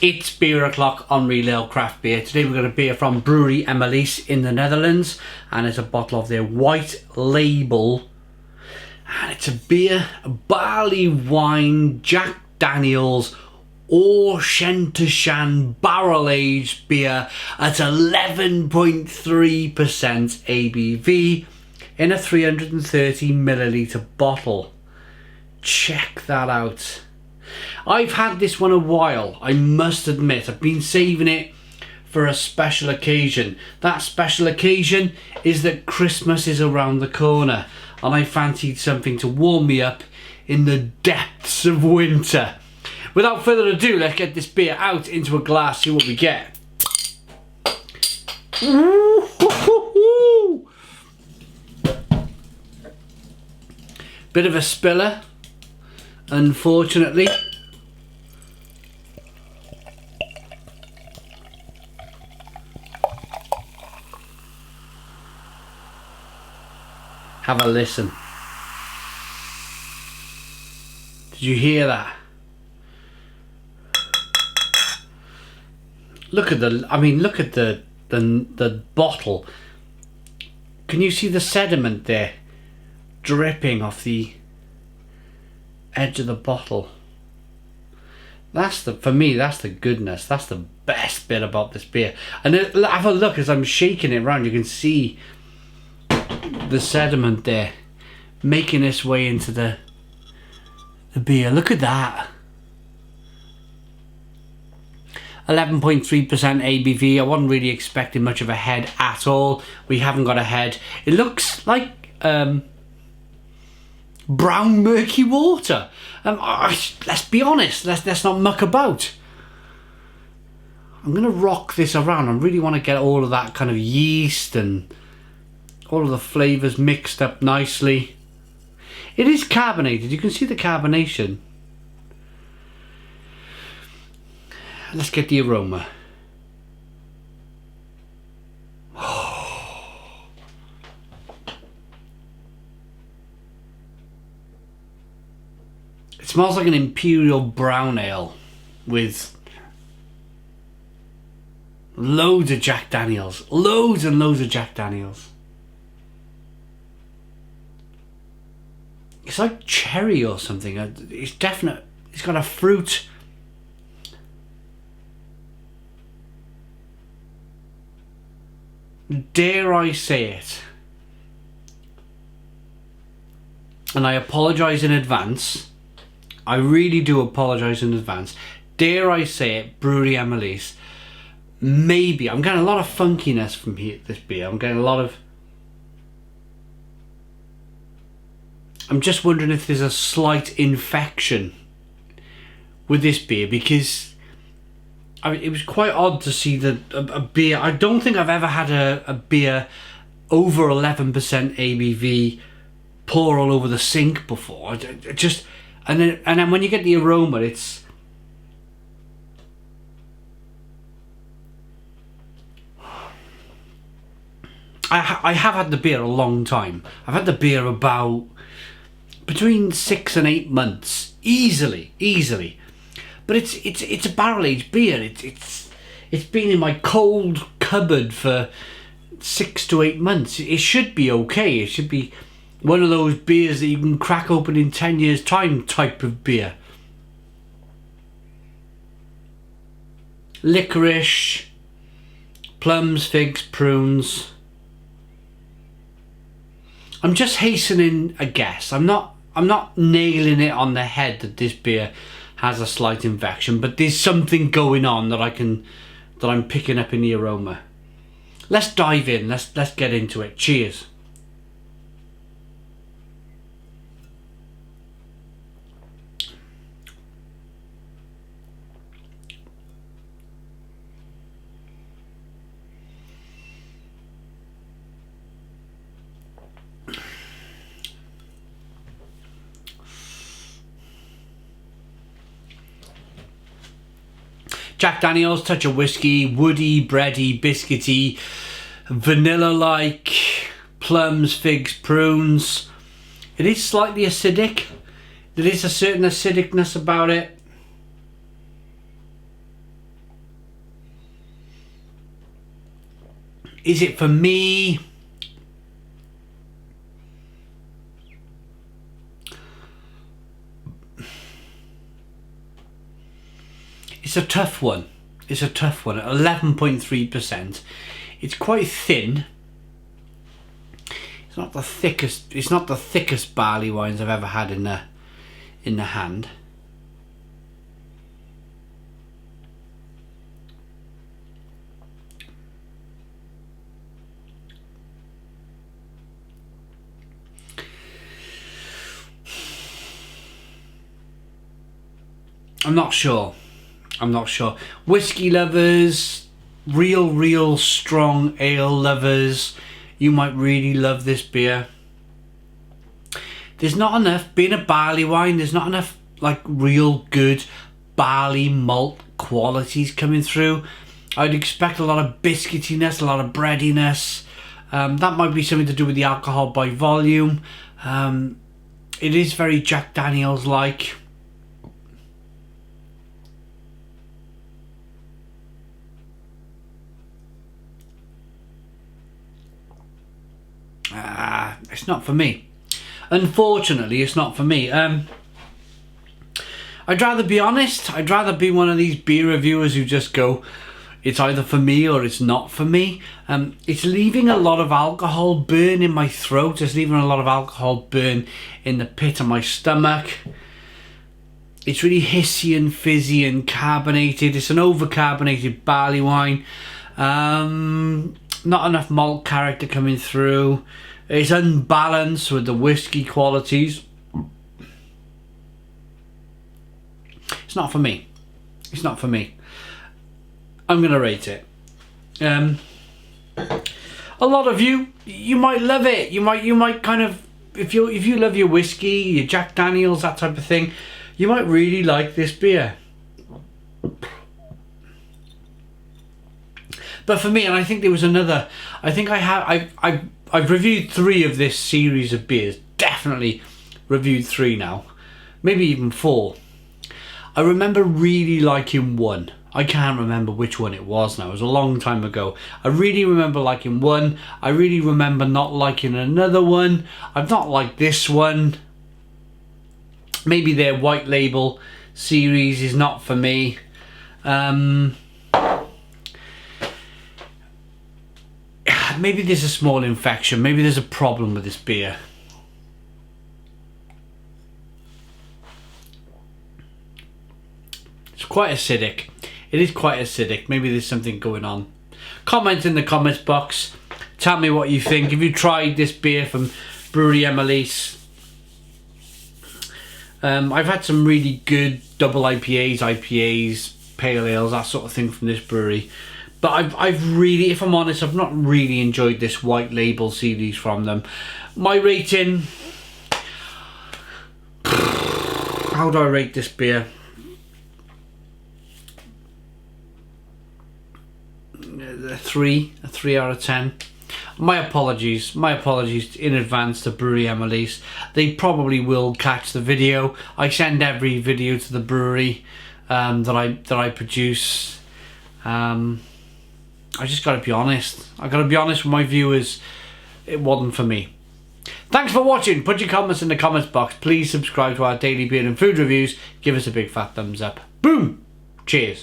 It's beer o'clock on Real Ale Craft Beer. Today we're going to beer from Brouwerij Emelisse in the Netherlands, and it's a bottle of their white label, and it's a beer, a barley wine, Jack Daniels Auchentoshan barrel aged beer at 11.3% ABV in a 330ml bottle. Check that out. I've had this one a while, I must admit. I've been saving it for a special occasion. That special occasion is that Christmas is around the corner, and I fancied something to warm me up in the depths of winter. Without further ado, let's get this beer out into a glass, see what we get. Bit of a spiller, unfortunately. Have a listen. Did you hear that? Look at the bottle. Can you see the sediment there dripping off the edge of the bottle? For me, that's the goodness. That's the best bit about this beer. And have a look as I'm shaking it around. You can see the sediment there making its way into the beer. Look at that. 11.3% ABV. I wasn't really expecting much of a head at all. We haven't got a head. It looks like brown murky water. Let's be honest. Let's not muck about. I'm gonna rock this around. I really want to get all of that kind of yeast and all of the flavours mixed up nicely. It is carbonated. You can see the carbonation. Let's get the aroma. It smells like an imperial brown ale with loads of Jack Daniels. Loads and loads of Jack Daniels. It's like cherry or something. It's definite. It's got a fruit. Dare I say it? And I apologise in advance. I really do apologise in advance. Dare I say it, Brouwerij Emelisse. Maybe. I'm getting a lot of funkiness from this beer. I'm getting a lot of... I'm just wondering if there's a slight infection with this beer, because it was quite odd to see a beer. I don't think I've ever had a beer over 11% ABV pour all over the sink before. And then when you get the aroma, it's... I have had the beer a long time. I've had the beer about between 6 and 8 months, easily. But it's a barrel aged beer. It's been in my cold cupboard for 6 to 8 months. It should be okay. It should be one of those beers that you can crack open in 10 years' time type of beer. Licorice, plums, figs, prunes. I'm just hastening a guess. I'm not nailing it on the head that this beer has a slight infection, but there's something going on that I'm picking up in the aroma. Let's dive in. Let's get into it. Cheers. Jack Daniels, touch of whiskey, woody, bready, biscuity, vanilla-like, plums, figs, prunes. It is slightly acidic. There is a certain acidicness about it. Is it for me? It's a tough one. It's a tough one. At 11.3%, it's quite thin. It's not the thickest. It's not the thickest barley wines I've ever had in the hand. I'm not sure. I'm not sure. Whiskey lovers, real strong ale lovers, you might really love this beer. There's not enough, being a barley wine, there's not enough like real good barley malt qualities coming through. I'd expect a lot of biscuitiness, a lot of breadiness. That might be something to do with the alcohol by volume. It is very Jack Daniels like. It's not for me. Unfortunately, it's not for me. I'd rather be honest. I'd rather be one of these beer reviewers who just go, it's either for me or it's not for me. It's leaving a lot of alcohol burn in my throat. It's leaving a lot of alcohol burn in the pit of my stomach. It's really hissy and fizzy and carbonated. It's an over-carbonated barley wine. Not enough malt character coming through. It's unbalanced with the whiskey qualities. It's not for me. It's not for me. I'm gonna rate it. A lot of you might love it. You might kind of, if you love your whiskey, your Jack Daniels, that type of thing, you might really like this beer. But for me, and I think there was another, I think I've reviewed 3 of this series of beers. Definitely reviewed 3 now. Maybe even 4. I remember really liking one. I can't remember which one it was now. It was a long time ago. I really remember liking one. I really remember not liking another one. I've not liked this one. Maybe their white label series is not for me. Maybe there's a small infection. Maybe there's a problem with this beer. It's quite acidic. It is quite acidic. Maybe there's something going on. Comment in the comments box. Tell me what you think. Have you tried this beer from Brouwerij Emelisse? I've had some really good double IPAs, pale ales, that sort of thing from this brewery. But I've really, if I'm honest, I've not really enjoyed this white label series from them. My rating, how do I rate this beer? A 3 out of 10. My apologies in advance to Brouwerij Emelisse. They probably will catch the video. I send every video to the brewery that I produce. I just gotta be honest. I gotta be honest with my viewers. It wasn't for me. Thanks for watching. Put your comments in the comments box. Please subscribe to our daily beer and food reviews. Give us a big fat thumbs up. Boom. Cheers.